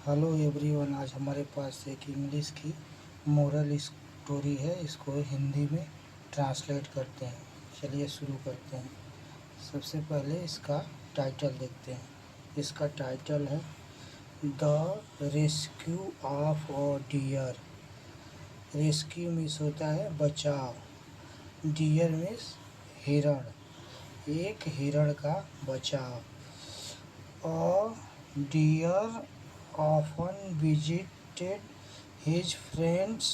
Hello everyone. आज हमारे पास एक इंग्लिश की मोरल स्टोरी है। इसको हिंदी में ट्रांसलेट करते हैं। चलिए शुरू करते हैं। सबसे पहले इसका टाइटल देखते हैं। इसका टाइटल है the rescue of a deer. Rescue means होता है बचाव, डियर मीन्स हिरण, एक हिरण का बचाव। अ dear often visited his friends,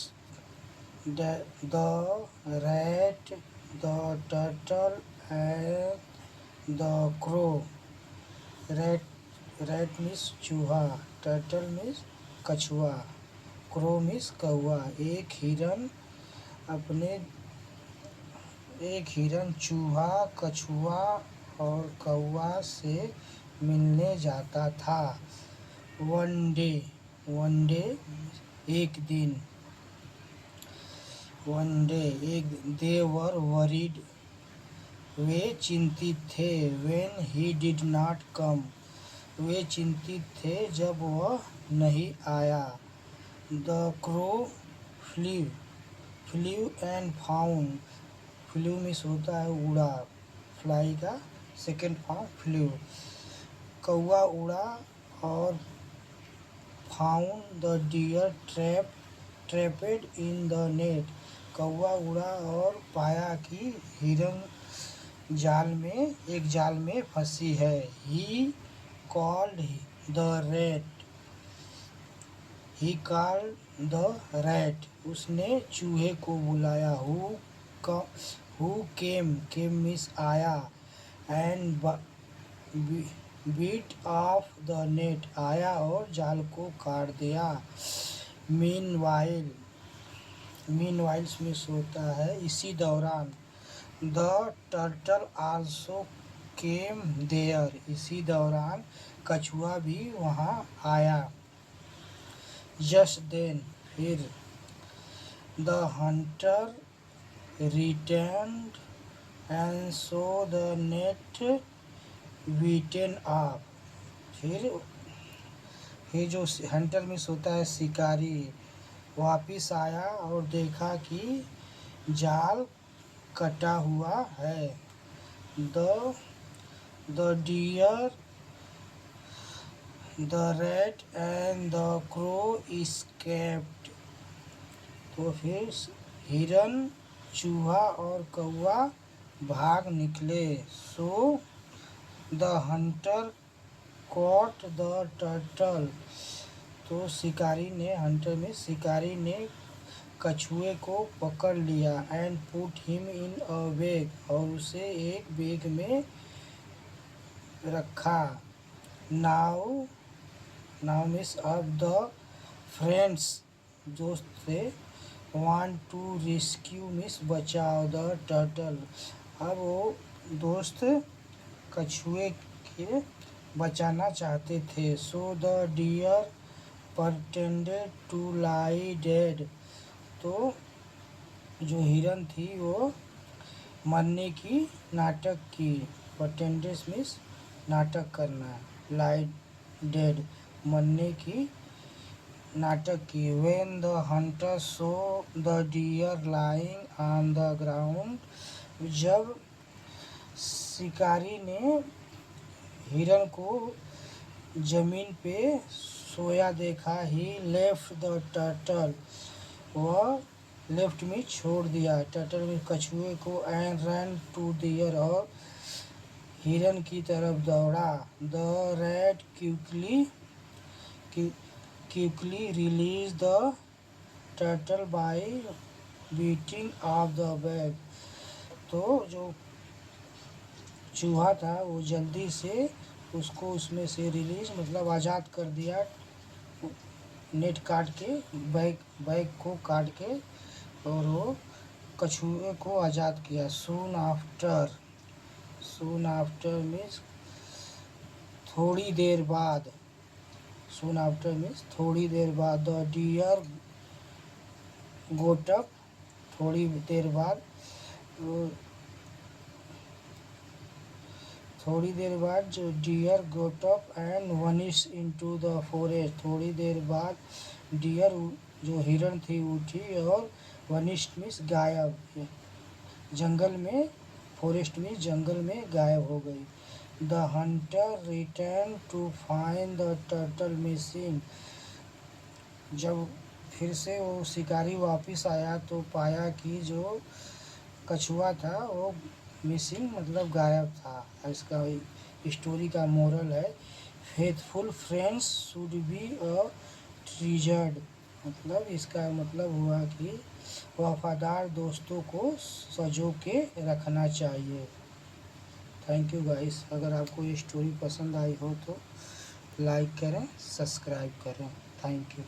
the rat, the turtle, and the crow. Rat rat means चूहा, turtle means कछुआ, crow means कौआ। अपने एक हिरन चूहा, कछुआ और कौआ से मिलने जाता था। वन डे एक दिन, दे वर वरीड, वे चिंतित थे। When he did not come, वे चिंतित थे जब वह नहीं आया। The crow flew flew and found, flew means होता है उड़ा, फ्लाई का सेकेंड फॉर्म फ्ल्यू। कौआ उड़ा और found the deer trapped in the net, कौआ उड़ा और पाया कि हिरन एक जाल में फंसी है। ही कॉल्ड द रैट, उसने चूहे को बुलाया। हु केम मीन्स आया, and bit off the net, आया और जाल को काट दिया। मीनवाइल मीन्स होता है इसी दौरान। The turtle also came there, इसी दौरान कछुआ भी वहाँ आया। जस्ट देन, फिर the hunter returned and so the net bitten off, फिर जो हंटर मिस होता है शिकारी, वापिस आया और देखा कि जाल कटा हुआ है। The deer, the rat and the crow escaped, तो फिर हिरन, चूहा और कौआ भाग निकले। So the hunter caught the turtle, तो शिकारी ने कछुए को पकड़ लिया। And put him in a bag, और उसे एक बैग में रखा। नाउ मीन्स अब द फ्रेंड्स, दोस्त थे, वांट टू रेस्क्यू मीन्स बचाओ द टर्टल, अब वो दोस्त कछुए के बचाना चाहते थे। So the dear pretended to lie dead, तो जो हिरन थी वो मरने की नाटक की। pretended मीन्स नाटक करना, लाई डेड मरने की नाटक की। When the hunter saw the deer lying on the ground, जब शिकारी ने हिरन को जमीन पे सोया देखा। ही लेफ्ट द टर्टल, वह लेफ्ट में छोड़ दिया, टर्टल में कछुए को। एंड रन टू डियर, और हिरन की तरफ दौड़ा। The rat quickly release the turtle bye beating of the bag, तो जो चूहा था वो जल्दी से उसको उसमें से रिलीज मतलब आज़ाद कर दिया, नेट काट के, बैग को काट के, और वो कछुए को आज़ाद किया। सून आफ्टर मीन्स थोड़ी देर बाद, थोड़ी देर बाद। द डियर गोट अप, थोड़ी देर बाद थोड़ी देर बाद जो deer got up and vanish into the forest, थोड़ी देर बाद डियर जो हिरण थी उठी और वनिस्ट मीन्स गायब, जंगल में, फॉरेस्ट में जंगल में गायब हो गई। The hunter return to find the turtle missing, जब फिर से वो शिकारी वापस आया तो पाया कि जो कछुआ था वो मिसिंग मतलब गायब था। इसका स्टोरी का मोरल है faithful friends should be a treasured, मतलब इसका मतलब हुआ कि वफादार दोस्तों को सजो के रखना चाहिए। थैंक यू गाइस, अगर आपको ये स्टोरी पसंद आई हो तो लाइक करें, सब्सक्राइब करें। Thank you.